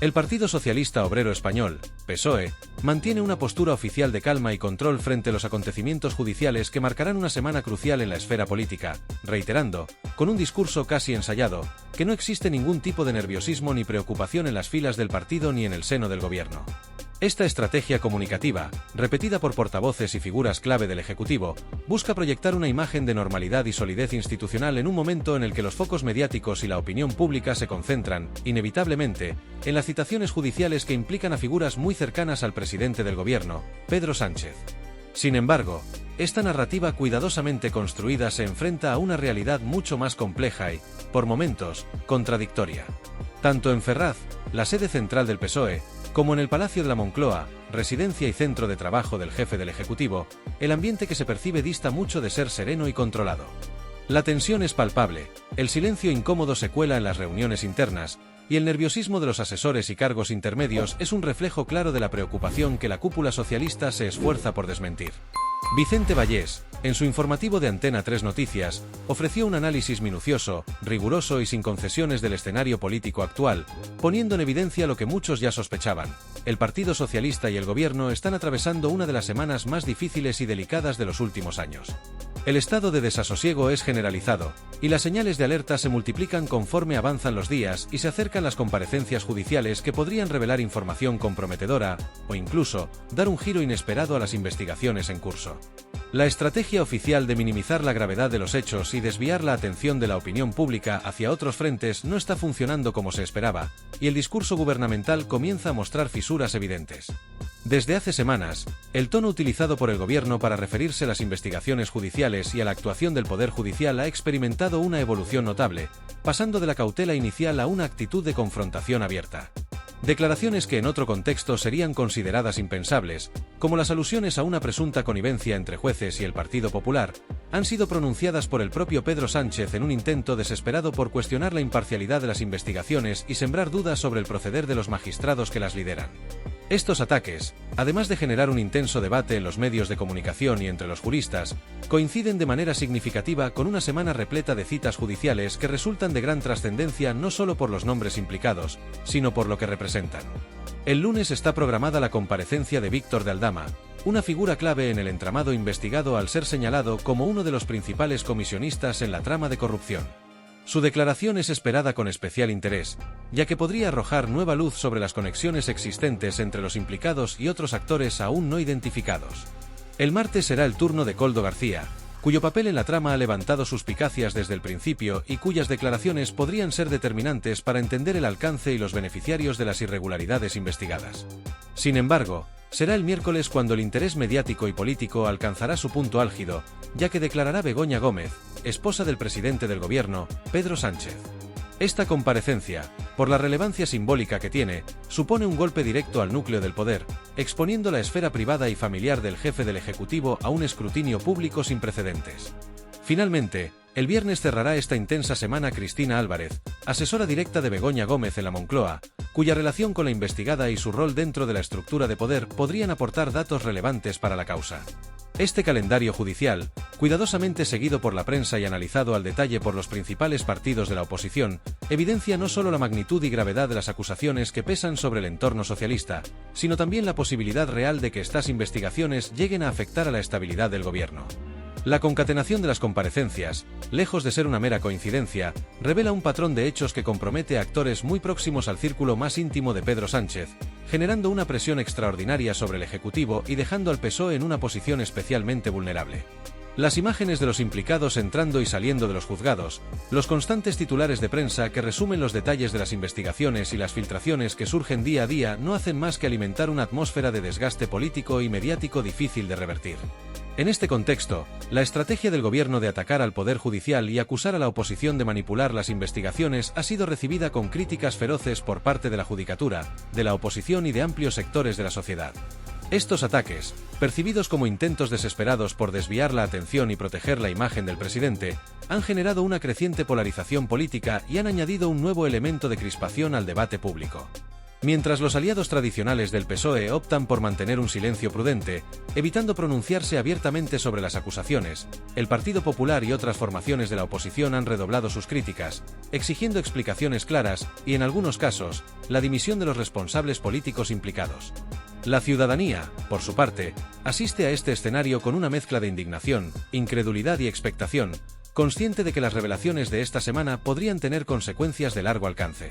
El Partido Socialista Obrero Español, PSOE, mantiene una postura oficial de calma y control frente a los acontecimientos judiciales que marcarán una semana crucial en la esfera política, reiterando, con un discurso casi ensayado, que no existe ningún tipo de nerviosismo ni preocupación en las filas del partido ni en el seno del gobierno. Esta estrategia comunicativa, repetida por portavoces y figuras clave del Ejecutivo, busca proyectar una imagen de normalidad y solidez institucional en un momento en el que los focos mediáticos y la opinión pública se concentran, inevitablemente, en las citaciones judiciales que implican a figuras muy cercanas al presidente del gobierno, Pedro Sánchez. Sin embargo, esta narrativa cuidadosamente construida se enfrenta a una realidad mucho más compleja y, por momentos, contradictoria. Tanto en Ferraz, la sede central del PSOE, como en el Palacio de la Moncloa, residencia y centro de trabajo del jefe del Ejecutivo, el ambiente que se percibe dista mucho de ser sereno y controlado. La tensión es palpable, el silencio incómodo se cuela en las reuniones internas, y el nerviosismo de los asesores y cargos intermedios es un reflejo claro de la preocupación que la cúpula socialista se esfuerza por desmentir. Vicente Vallés, en su informativo de Antena 3 Noticias, ofreció un análisis minucioso, riguroso y sin concesiones del escenario político actual, poniendo en evidencia lo que muchos ya sospechaban: el Partido Socialista y el Gobierno están atravesando una de las semanas más difíciles y delicadas de los últimos años. El estado de desasosiego es generalizado, y las señales de alerta se multiplican conforme avanzan los días y se acercan las comparecencias judiciales que podrían revelar información comprometedora, o incluso, dar un giro inesperado a las investigaciones en curso. La estrategia oficial de minimizar la gravedad de los hechos y desviar la atención de la opinión pública hacia otros frentes no está funcionando como se esperaba, y el discurso gubernamental comienza a mostrar fisuras evidentes. Desde hace semanas, el tono utilizado por el gobierno para referirse a las investigaciones judiciales y a la actuación del Poder Judicial ha experimentado una evolución notable, pasando de la cautela inicial a una actitud de confrontación abierta. Declaraciones que en otro contexto serían consideradas impensables, como las alusiones a una presunta connivencia entre jueces y el Partido Popular, han sido pronunciadas por el propio Pedro Sánchez en un intento desesperado por cuestionar la imparcialidad de las investigaciones y sembrar dudas sobre el proceder de los magistrados que las lideran. Estos ataques, además de generar un intenso debate en los medios de comunicación y entre los juristas, coinciden de manera significativa con una semana repleta de citas judiciales que resultan de gran trascendencia no solo por los nombres implicados, sino por lo que representan. El lunes está programada la comparecencia de Víctor de Aldama, una figura clave en el entramado investigado al ser señalado como uno de los principales comisionistas en la trama de corrupción. Su declaración es esperada con especial interés, ya que podría arrojar nueva luz sobre las conexiones existentes entre los implicados y otros actores aún no identificados. El martes será el turno de Koldo García, cuyo papel en la trama ha levantado suspicacias desde el principio y cuyas declaraciones podrían ser determinantes para entender el alcance y los beneficiarios de las irregularidades investigadas. Sin embargo, será el miércoles cuando el interés mediático y político alcanzará su punto álgido, ya que declarará Begoña Gómez, esposa del presidente del gobierno, Pedro Sánchez. Esta comparecencia, por la relevancia simbólica que tiene, supone un golpe directo al núcleo del poder, exponiendo la esfera privada y familiar del jefe del Ejecutivo a un escrutinio público sin precedentes. Finalmente, el viernes cerrará esta intensa semana Cristina Álvarez, asesora directa de Begoña Gómez en la Moncloa, cuya relación con la investigada y su rol dentro de la estructura de poder podrían aportar datos relevantes para la causa. Este calendario judicial, cuidadosamente seguido por la prensa y analizado al detalle por los principales partidos de la oposición, evidencia no solo la magnitud y gravedad de las acusaciones que pesan sobre el entorno socialista, sino también la posibilidad real de que estas investigaciones lleguen a afectar a la estabilidad del gobierno. La concatenación de las comparecencias, lejos de ser una mera coincidencia, revela un patrón de hechos que compromete a actores muy próximos al círculo más íntimo de Pedro Sánchez, generando una presión extraordinaria sobre el Ejecutivo y dejando al PSOE en una posición especialmente vulnerable. Las imágenes de los implicados entrando y saliendo de los juzgados, los constantes titulares de prensa que resumen los detalles de las investigaciones y las filtraciones que surgen día a día no hacen más que alimentar una atmósfera de desgaste político y mediático difícil de revertir. En este contexto, la estrategia del gobierno de atacar al Poder Judicial y acusar a la oposición de manipular las investigaciones ha sido recibida con críticas feroces por parte de la judicatura, de la oposición y de amplios sectores de la sociedad. Estos ataques, percibidos como intentos desesperados por desviar la atención y proteger la imagen del presidente, han generado una creciente polarización política y han añadido un nuevo elemento de crispación al debate público. Mientras los aliados tradicionales del PSOE optan por mantener un silencio prudente, evitando pronunciarse abiertamente sobre las acusaciones, el Partido Popular y otras formaciones de la oposición han redoblado sus críticas, exigiendo explicaciones claras y, en algunos casos, la dimisión de los responsables políticos implicados. La ciudadanía, por su parte, asiste a este escenario con una mezcla de indignación, incredulidad y expectación, consciente de que las revelaciones de esta semana podrían tener consecuencias de largo alcance.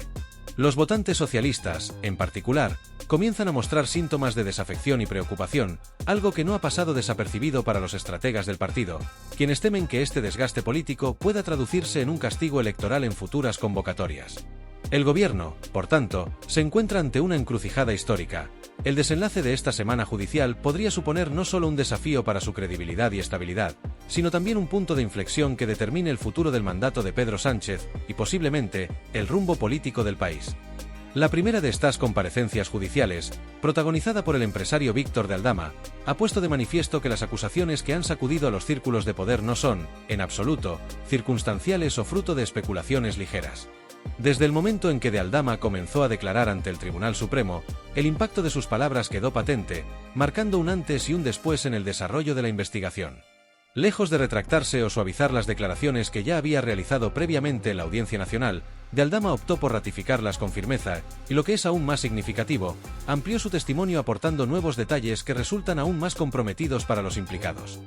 Los votantes socialistas, en particular, comienzan a mostrar síntomas de desafección y preocupación, algo que no ha pasado desapercibido para los estrategas del partido, quienes temen que este desgaste político pueda traducirse en un castigo electoral en futuras convocatorias. El gobierno, por tanto, se encuentra ante una encrucijada histórica. El desenlace de esta semana judicial podría suponer no solo un desafío para su credibilidad y estabilidad, sino también un punto de inflexión que determine el futuro del mandato de Pedro Sánchez y, posiblemente, el rumbo político del país. La primera de estas comparecencias judiciales, protagonizada por el empresario Víctor de Aldama, ha puesto de manifiesto que las acusaciones que han sacudido a los círculos de poder no son, en absoluto, circunstanciales o fruto de especulaciones ligeras. Desde el momento en que de Aldama comenzó a declarar ante el Tribunal Supremo, el impacto de sus palabras quedó patente, marcando un antes y un después en el desarrollo de la investigación. Lejos de retractarse o suavizar las declaraciones que ya había realizado previamente en la Audiencia Nacional, de Aldama optó por ratificarlas con firmeza y, lo que es aún más significativo, amplió su testimonio aportando nuevos detalles que resultan aún más comprometidos para los implicados.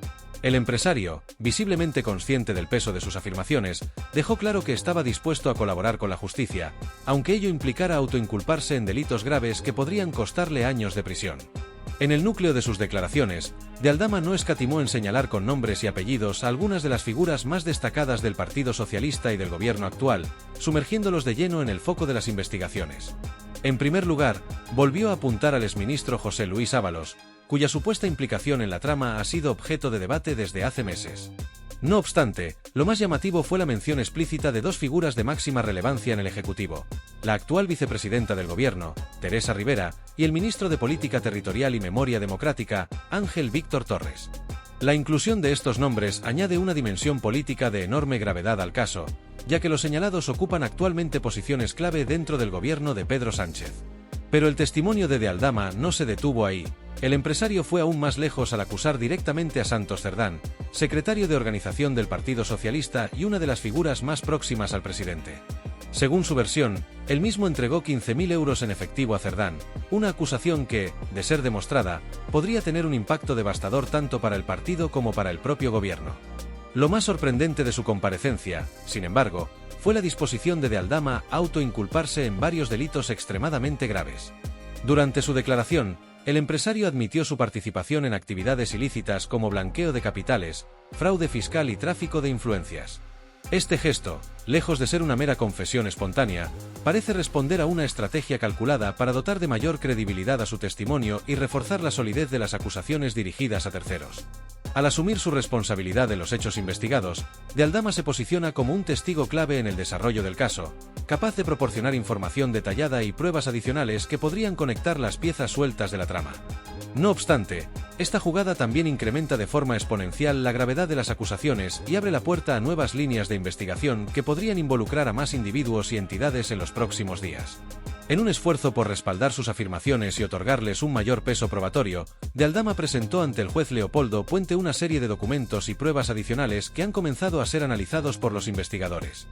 El empresario, visiblemente consciente del peso de sus afirmaciones, dejó claro que estaba dispuesto a colaborar con la justicia, aunque ello implicara autoinculparse en delitos graves que podrían costarle años de prisión. En el núcleo de sus declaraciones, de Aldama no escatimó en señalar con nombres y apellidos a algunas de las figuras más destacadas del Partido Socialista y del gobierno actual, sumergiéndolos de lleno en el foco de las investigaciones. En primer lugar, volvió a apuntar al exministro José Luis Ábalos, cuya supuesta implicación en la trama ha sido objeto de debate desde hace meses. No obstante, lo más llamativo fue la mención explícita de dos figuras de máxima relevancia en el Ejecutivo: la actual vicepresidenta del Gobierno, Teresa Rivera, y el ministro de Política Territorial y Memoria Democrática, Ángel Víctor Torres. La inclusión de estos nombres añade una dimensión política de enorme gravedad al caso, ya que los señalados ocupan actualmente posiciones clave dentro del gobierno de Pedro Sánchez. Pero el testimonio de Aldama no se detuvo ahí. El empresario fue aún más lejos al acusar directamente a Santos Cerdán, secretario de organización del Partido Socialista y una de las figuras más próximas al presidente. Según su versión, él mismo entregó 15.000 euros en efectivo a Cerdán, una acusación que, de ser demostrada, podría tener un impacto devastador tanto para el partido como para el propio gobierno. Lo más sorprendente de su comparecencia, sin embargo, fue la disposición de Aldama a autoinculparse en varios delitos extremadamente graves. Durante su declaración, el empresario admitió su participación en actividades ilícitas como blanqueo de capitales, fraude fiscal y tráfico de influencias. Este gesto, lejos de ser una mera confesión espontánea, parece responder a una estrategia calculada para dotar de mayor credibilidad a su testimonio y reforzar la solidez de las acusaciones dirigidas a terceros. Al asumir su responsabilidad en los hechos investigados, de Aldama se posiciona como un testigo clave en el desarrollo del caso, capaz de proporcionar información detallada y pruebas adicionales que podrían conectar las piezas sueltas de la trama. No obstante, esta jugada también incrementa de forma exponencial la gravedad de las acusaciones y abre la puerta a nuevas líneas de investigación que podrían involucrar a más individuos y entidades en los próximos días. En un esfuerzo por respaldar sus afirmaciones y otorgarles un mayor peso probatorio, de Aldama presentó ante el juez Leopoldo Puente una serie de documentos y pruebas adicionales que han comenzado a ser analizados por los investigadores.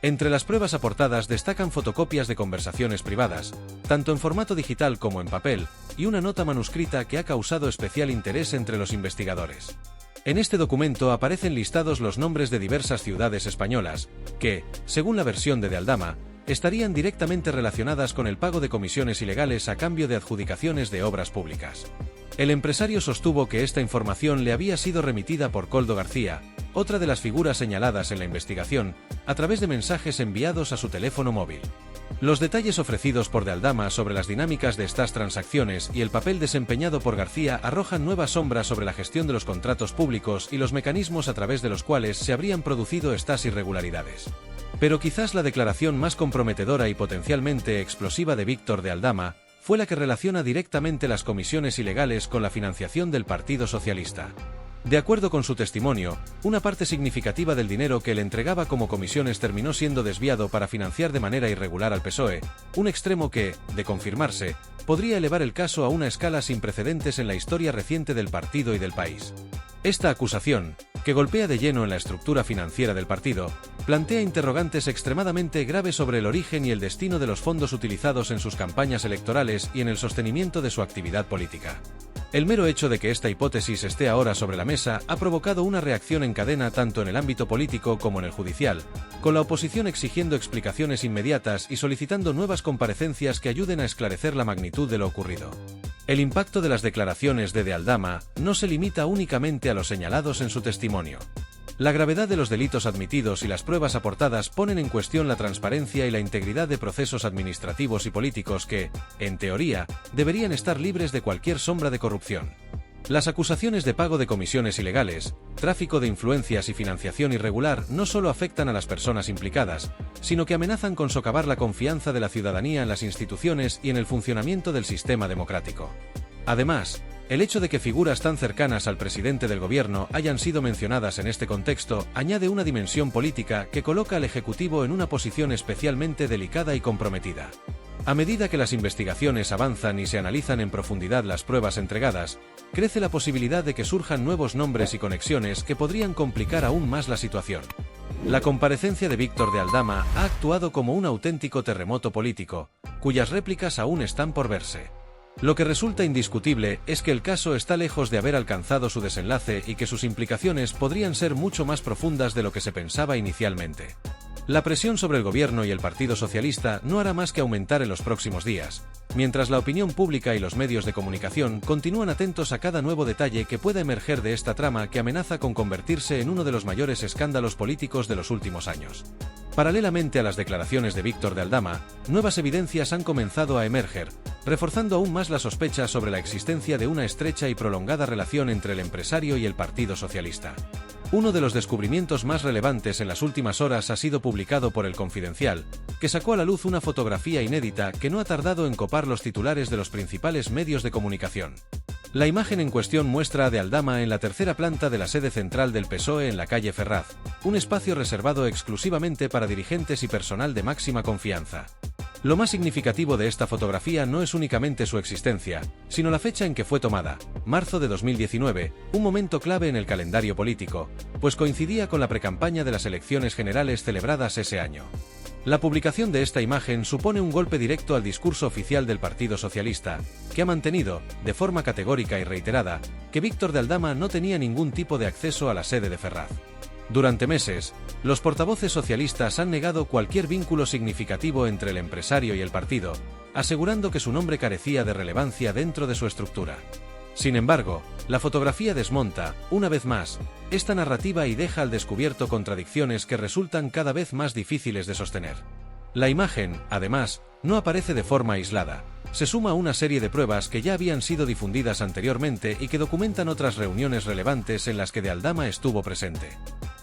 Entre las pruebas aportadas destacan fotocopias de conversaciones privadas, tanto en formato digital como en papel, y una nota manuscrita que ha causado especial interés entre los investigadores. En este documento aparecen listados los nombres de diversas ciudades españolas, que, según la versión de Aldama, estarían directamente relacionadas con el pago de comisiones ilegales a cambio de adjudicaciones de obras públicas. El empresario sostuvo que esta información le había sido remitida por Koldo García, otra de las figuras señaladas en la investigación, a través de mensajes enviados a su teléfono móvil. Los detalles ofrecidos por de Aldama sobre las dinámicas de estas transacciones y el papel desempeñado por García arrojan nuevas sombras sobre la gestión de los contratos públicos y los mecanismos a través de los cuales se habrían producido estas irregularidades. Pero quizás la declaración más comprometedora y potencialmente explosiva de Víctor de Aldama fue la que relaciona directamente las comisiones ilegales con la financiación del Partido Socialista. De acuerdo con su testimonio, una parte significativa del dinero que le entregaba como comisiones terminó siendo desviado para financiar de manera irregular al PSOE, un extremo que, de confirmarse, podría elevar el caso a una escala sin precedentes en la historia reciente del partido y del país. Esta acusación, que golpea de lleno en la estructura financiera del partido, plantea interrogantes extremadamente graves sobre el origen y el destino de los fondos utilizados en sus campañas electorales y en el sostenimiento de su actividad política. El mero hecho de que esta hipótesis esté ahora sobre la mesa ha provocado una reacción en cadena tanto en el ámbito político como en el judicial, con la oposición exigiendo explicaciones inmediatas y solicitando nuevas comparecencias que ayuden a esclarecer la magnitud de lo ocurrido. El impacto de las declaraciones de Aldama no se limita únicamente a los señalados en su testimonio. La gravedad de los delitos admitidos y las pruebas aportadas ponen en cuestión la transparencia y la integridad de procesos administrativos y políticos que, en teoría, deberían estar libres de cualquier sombra de corrupción. Las acusaciones de pago de comisiones ilegales, tráfico de influencias y financiación irregular no solo afectan a las personas implicadas, sino que amenazan con socavar la confianza de la ciudadanía en las instituciones y en el funcionamiento del sistema democrático. Además, el hecho de que figuras tan cercanas al presidente del gobierno hayan sido mencionadas en este contexto añade una dimensión política que coloca al Ejecutivo en una posición especialmente delicada y comprometida. A medida que las investigaciones avanzan y se analizan en profundidad las pruebas entregadas, crece la posibilidad de que surjan nuevos nombres y conexiones que podrían complicar aún más la situación. La comparecencia de Víctor de Aldama ha actuado como un auténtico terremoto político, cuyas réplicas aún están por verse. Lo que resulta indiscutible es que el caso está lejos de haber alcanzado su desenlace y que sus implicaciones podrían ser mucho más profundas de lo que se pensaba inicialmente. La presión sobre el gobierno y el Partido Socialista no hará más que aumentar en los próximos días, mientras la opinión pública y los medios de comunicación continúan atentos a cada nuevo detalle que pueda emerger de esta trama que amenaza con convertirse en uno de los mayores escándalos políticos de los últimos años. Paralelamente a las declaraciones de Víctor de Aldama, nuevas evidencias han comenzado a emerger, reforzando aún más la sospecha sobre la existencia de una estrecha y prolongada relación entre el empresario y el Partido Socialista. Uno de los descubrimientos más relevantes en las últimas horas ha sido publicado por El Confidencial, que sacó a la luz una fotografía inédita que no ha tardado en copar los titulares de los principales medios de comunicación. La imagen en cuestión muestra a de Aldama en la tercera planta de la sede central del PSOE en la calle Ferraz, un espacio reservado exclusivamente para dirigentes y personal de máxima confianza. Lo más significativo de esta fotografía no es únicamente su existencia, sino la fecha en que fue tomada, marzo de 2019, un momento clave en el calendario político, pues coincidía con la precampaña de las elecciones generales celebradas ese año. La publicación de esta imagen supone un golpe directo al discurso oficial del Partido Socialista, que ha mantenido, de forma categórica y reiterada, que Víctor de Aldama no tenía ningún tipo de acceso a la sede de Ferraz. Durante meses, los portavoces socialistas han negado cualquier vínculo significativo entre el empresario y el partido, asegurando que su nombre carecía de relevancia dentro de su estructura. Sin embargo, la fotografía desmonta, una vez más, esta narrativa y deja al descubierto contradicciones que resultan cada vez más difíciles de sostener. La imagen, además, no aparece de forma aislada. Se suma a una serie de pruebas que ya habían sido difundidas anteriormente y que documentan otras reuniones relevantes en las que de Aldama estuvo presente.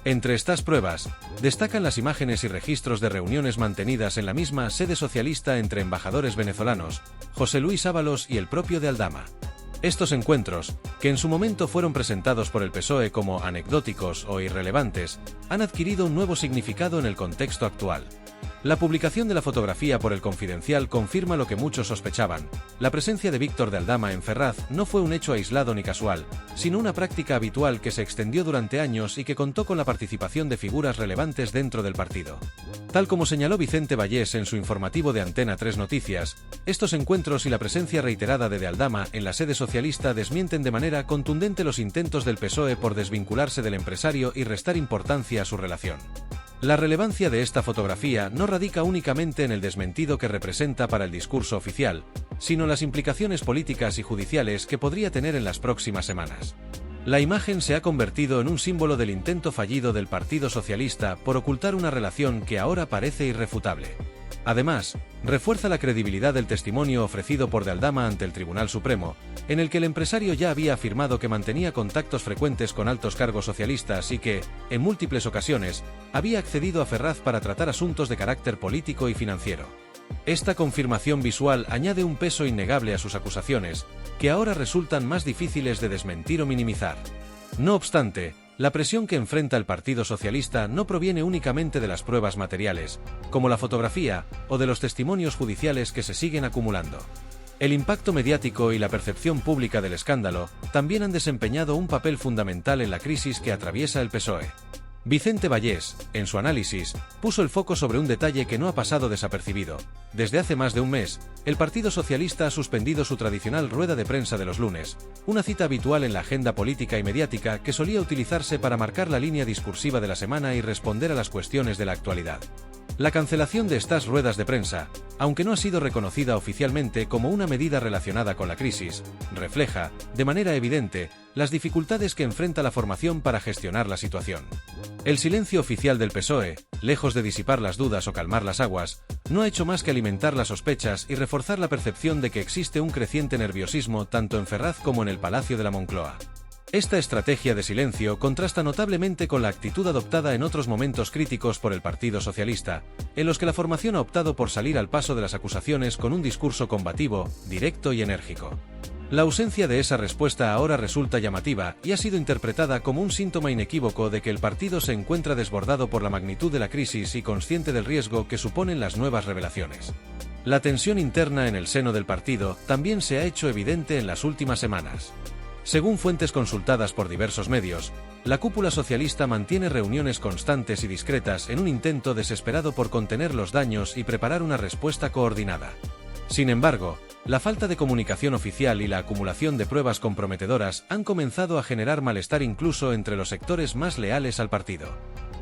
Entre estas pruebas, destacan las imágenes y registros de reuniones mantenidas en la misma sede socialista entre embajadores venezolanos, José Luis Ábalos y el propio de Aldama. Estos encuentros, que en su momento fueron presentados por el PSOE como anecdóticos o irrelevantes, han adquirido un nuevo significado en el contexto actual. La publicación de la fotografía por El Confidencial confirma lo que muchos sospechaban. La presencia de Víctor de Aldama en Ferraz no fue un hecho aislado ni casual, sino una práctica habitual que se extendió durante años y que contó con la participación de figuras relevantes dentro del partido. Tal como señaló Vicente Vallés en su informativo de Antena 3 Noticias, estos encuentros y la presencia reiterada de Aldama en la sede socialista desmienten de manera contundente los intentos del PSOE por desvincularse del empresario y restar importancia a su relación. La relevancia de esta fotografía no radica únicamente en el desmentido que representa para el discurso oficial, sino en las implicaciones políticas y judiciales que podría tener en las próximas semanas. La imagen se ha convertido en un símbolo del intento fallido del Partido Socialista por ocultar una relación que ahora parece irrefutable. Además, refuerza la credibilidad del testimonio ofrecido por de Aldama ante el Tribunal Supremo, en el que el empresario ya había afirmado que mantenía contactos frecuentes con altos cargos socialistas y que, en múltiples ocasiones, había accedido a Ferraz para tratar asuntos de carácter político y financiero. Esta confirmación visual añade un peso innegable a sus acusaciones, que ahora resultan más difíciles de desmentir o minimizar. No obstante, la presión que enfrenta el Partido Socialista no proviene únicamente de las pruebas materiales, como la fotografía, o de los testimonios judiciales que se siguen acumulando. El impacto mediático y la percepción pública del escándalo también han desempeñado un papel fundamental en la crisis que atraviesa el PSOE. Vicente Vallés, en su análisis, puso el foco sobre un detalle que no ha pasado desapercibido. Desde hace más de un mes, el Partido Socialista ha suspendido su tradicional rueda de prensa de los lunes, una cita habitual en la agenda política y mediática que solía utilizarse para marcar la línea discursiva de la semana y responder a las cuestiones de la actualidad. La cancelación de estas ruedas de prensa, aunque no ha sido reconocida oficialmente como una medida relacionada con la crisis, refleja, de manera evidente, las dificultades que enfrenta la formación para gestionar la situación. El silencio oficial del PSOE, lejos de disipar las dudas o calmar las aguas, no ha hecho más que alimentar las sospechas y reforzar la percepción de que existe un creciente nerviosismo tanto en Ferraz como en el Palacio de la Moncloa. Esta estrategia de silencio contrasta notablemente con la actitud adoptada en otros momentos críticos por el Partido Socialista, en los que la formación ha optado por salir al paso de las acusaciones con un discurso combativo, directo y enérgico. La ausencia de esa respuesta ahora resulta llamativa y ha sido interpretada como un síntoma inequívoco de que el partido se encuentra desbordado por la magnitud de la crisis y consciente del riesgo que suponen las nuevas revelaciones. La tensión interna en el seno del partido también se ha hecho evidente en las últimas semanas. Según fuentes consultadas por diversos medios, la cúpula socialista mantiene reuniones constantes y discretas en un intento desesperado por contener los daños y preparar una respuesta coordinada. Sin embargo, la falta de comunicación oficial y la acumulación de pruebas comprometedoras han comenzado a generar malestar incluso entre los sectores más leales al partido.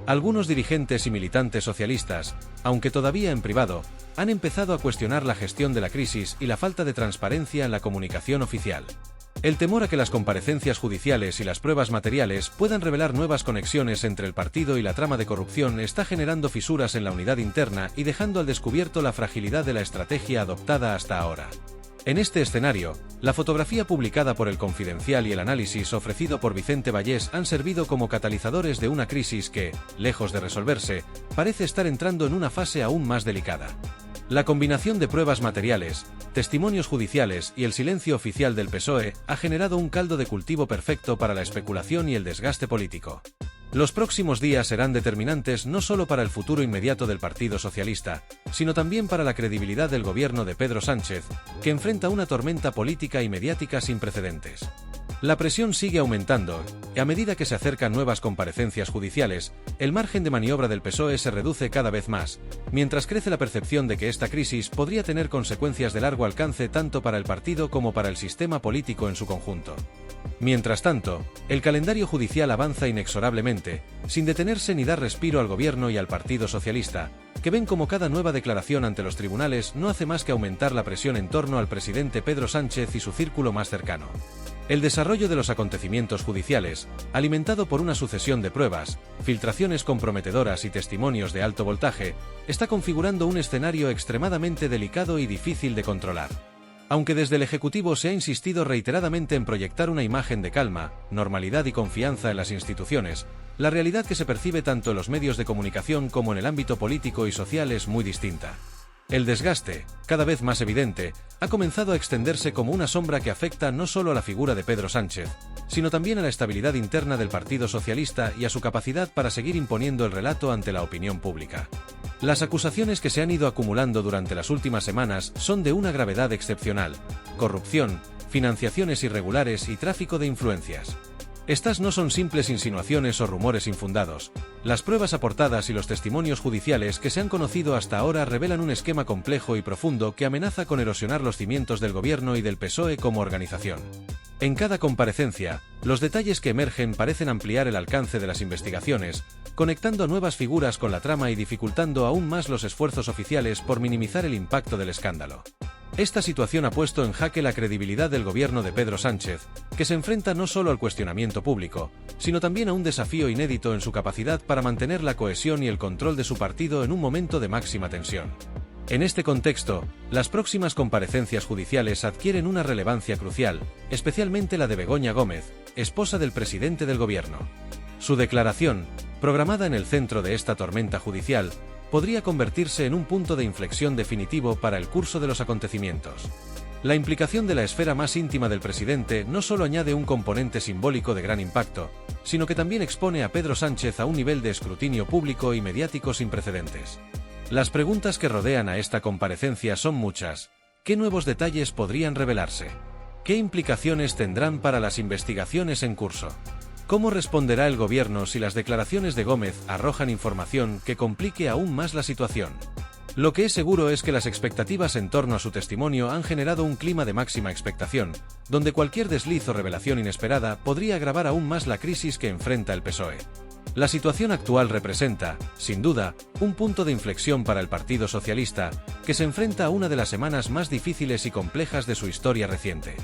Algunos dirigentes y militantes socialistas, aunque todavía en privado, han empezado a cuestionar la gestión de la crisis y la falta de transparencia en la comunicación oficial. El temor a que las comparecencias judiciales y las pruebas materiales puedan revelar nuevas conexiones entre el partido y la trama de corrupción está generando fisuras en la unidad interna y dejando al descubierto la fragilidad de la estrategia adoptada hasta ahora. En este escenario, la fotografía publicada por El Confidencial y el análisis ofrecido por Vicente Vallés han servido como catalizadores de una crisis que, lejos de resolverse, parece estar entrando en una fase aún más delicada. La combinación de pruebas materiales, testimonios judiciales y el silencio oficial del PSOE ha generado un caldo de cultivo perfecto para la especulación y el desgaste político. Los próximos días serán determinantes no solo para el futuro inmediato del Partido Socialista, sino también para la credibilidad del gobierno de Pedro Sánchez, que enfrenta una tormenta política y mediática sin precedentes. La presión sigue aumentando, y a medida que se acercan nuevas comparecencias judiciales, el margen de maniobra del PSOE se reduce cada vez más, mientras crece la percepción de que esta crisis podría tener consecuencias de largo alcance tanto para el partido como para el sistema político en su conjunto. Mientras tanto, el calendario judicial avanza inexorablemente, sin detenerse ni dar respiro al gobierno y al Partido Socialista, que ven como cada nueva declaración ante los tribunales no hace más que aumentar la presión en torno al presidente Pedro Sánchez y su círculo más cercano. El desarrollo de los acontecimientos judiciales, alimentado por una sucesión de pruebas, filtraciones comprometedoras y testimonios de alto voltaje, está configurando un escenario extremadamente delicado y difícil de controlar. Aunque desde el Ejecutivo se ha insistido reiteradamente en proyectar una imagen de calma, normalidad y confianza en las instituciones, la realidad que se percibe tanto en los medios de comunicación como en el ámbito político y social es muy distinta. El desgaste, cada vez más evidente, ha comenzado a extenderse como una sombra que afecta no solo a la figura de Pedro Sánchez, sino también a la estabilidad interna del Partido Socialista y a su capacidad para seguir imponiendo el relato ante la opinión pública. Las acusaciones que se han ido acumulando durante las últimas semanas son de una gravedad excepcional: corrupción, financiaciones irregulares y tráfico de influencias. Estas no son simples insinuaciones o rumores infundados. Las pruebas aportadas y los testimonios judiciales que se han conocido hasta ahora revelan un esquema complejo y profundo que amenaza con erosionar los cimientos del gobierno y del PSOE como organización. En cada comparecencia, los detalles que emergen parecen ampliar el alcance de las investigaciones, conectando a nuevas figuras con la trama y dificultando aún más los esfuerzos oficiales por minimizar el impacto del escándalo. Esta situación ha puesto en jaque la credibilidad del gobierno de Pedro Sánchez, que se enfrenta no solo al cuestionamiento público, sino también a un desafío inédito en su capacidad para mantener la cohesión y el control de su partido en un momento de máxima tensión. En este contexto, las próximas comparecencias judiciales adquieren una relevancia crucial, especialmente la de Begoña Gómez, esposa del presidente del gobierno. Su declaración, programada en el centro de esta tormenta judicial, podría convertirse en un punto de inflexión definitivo para el curso de los acontecimientos. La implicación de la esfera más íntima del presidente no solo añade un componente simbólico de gran impacto, sino que también expone a Pedro Sánchez a un nivel de escrutinio público y mediático sin precedentes. Las preguntas que rodean a esta comparecencia son muchas. ¿Qué nuevos detalles podrían revelarse? ¿Qué implicaciones tendrán para las investigaciones en curso? ¿Cómo responderá el gobierno si las declaraciones de Gómez arrojan información que complique aún más la situación? Lo que es seguro es que las expectativas en torno a su testimonio han generado un clima de máxima expectación, donde cualquier desliz o revelación inesperada podría agravar aún más la crisis que enfrenta el PSOE. La situación actual representa, sin duda, un punto de inflexión para el Partido Socialista, que se enfrenta a una de las semanas más difíciles y complejas de su historia reciente.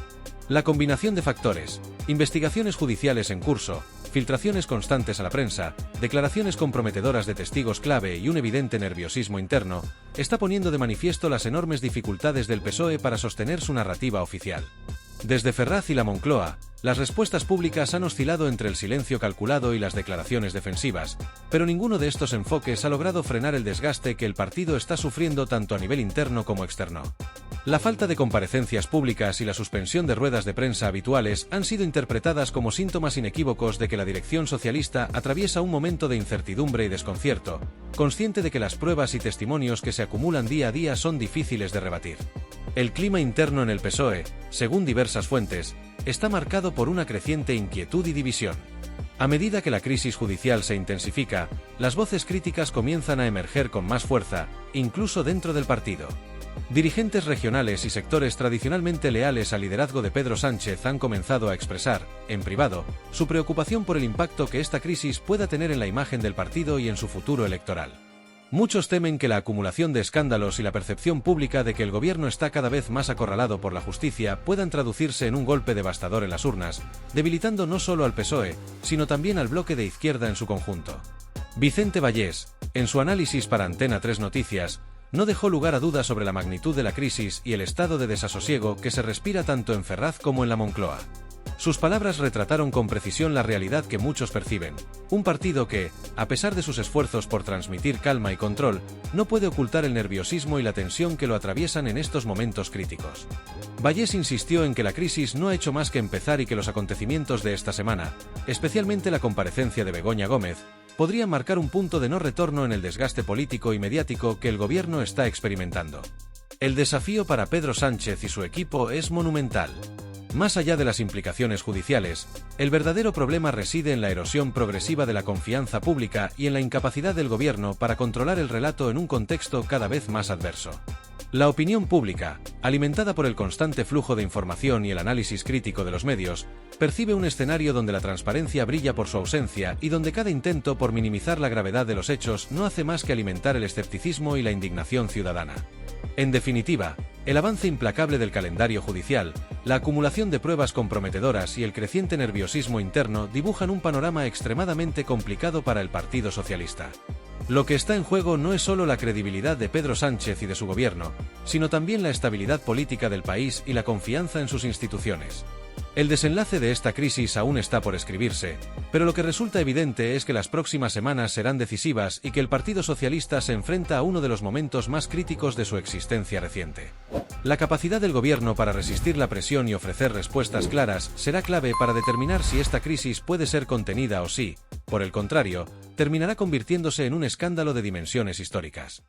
La combinación de factores, investigaciones judiciales en curso, filtraciones constantes a la prensa, declaraciones comprometedoras de testigos clave y un evidente nerviosismo interno, está poniendo de manifiesto las enormes dificultades del PSOE para sostener su narrativa oficial. Desde Ferraz y la Moncloa, las respuestas públicas han oscilado entre el silencio calculado y las declaraciones defensivas, pero ninguno de estos enfoques ha logrado frenar el desgaste que el partido está sufriendo tanto a nivel interno como externo. La falta de comparecencias públicas y la suspensión de ruedas de prensa habituales han sido interpretadas como síntomas inequívocos de que la dirección socialista atraviesa un momento de incertidumbre y desconcierto, consciente de que las pruebas y testimonios que se acumulan día a día son difíciles de rebatir. El clima interno en el PSOE, según diversas fuentes, está marcado por una creciente inquietud y división. A medida que la crisis judicial se intensifica, las voces críticas comienzan a emerger con más fuerza, incluso dentro del partido. Dirigentes regionales y sectores tradicionalmente leales al liderazgo de Pedro Sánchez han comenzado a expresar, en privado, su preocupación por el impacto que esta crisis pueda tener en la imagen del partido y en su futuro electoral. Muchos temen que la acumulación de escándalos y la percepción pública de que el gobierno está cada vez más acorralado por la justicia puedan traducirse en un golpe devastador en las urnas, debilitando no solo al PSOE, sino también al bloque de izquierda en su conjunto. Vicente Vallés, en su análisis para Antena 3 Noticias, no dejó lugar a dudas sobre la magnitud de la crisis y el estado de desasosiego que se respira tanto en Ferraz como en la Moncloa. Sus palabras retrataron con precisión la realidad que muchos perciben, un partido que, a pesar de sus esfuerzos por transmitir calma y control, no puede ocultar el nerviosismo y la tensión que lo atraviesan en estos momentos críticos. Vallés insistió en que la crisis no ha hecho más que empezar y que los acontecimientos de esta semana, especialmente la comparecencia de Begoña Gómez, podrían marcar un punto de no retorno en el desgaste político y mediático que el gobierno está experimentando. El desafío para Pedro Sánchez y su equipo es monumental. Más allá de las implicaciones judiciales, el verdadero problema reside en la erosión progresiva de la confianza pública y en la incapacidad del gobierno para controlar el relato en un contexto cada vez más adverso. La opinión pública, alimentada por el constante flujo de información y el análisis crítico de los medios, percibe un escenario donde la transparencia brilla por su ausencia y donde cada intento por minimizar la gravedad de los hechos no hace más que alimentar el escepticismo y la indignación ciudadana. En definitiva, el avance implacable del calendario judicial, la acumulación de pruebas comprometedoras y el creciente nerviosismo interno dibujan un panorama extremadamente complicado para el Partido Socialista. Lo que está en juego no es solo la credibilidad de Pedro Sánchez y de su gobierno, sino también la estabilidad política del país y la confianza en sus instituciones. El desenlace de esta crisis aún está por escribirse, pero lo que resulta evidente es que las próximas semanas serán decisivas y que el Partido Socialista se enfrenta a uno de los momentos más críticos de su existencia reciente. La capacidad del gobierno para resistir la presión y ofrecer respuestas claras será clave para determinar si esta crisis puede ser contenida o si, por el contrario, terminará convirtiéndose en un escándalo de dimensiones históricas.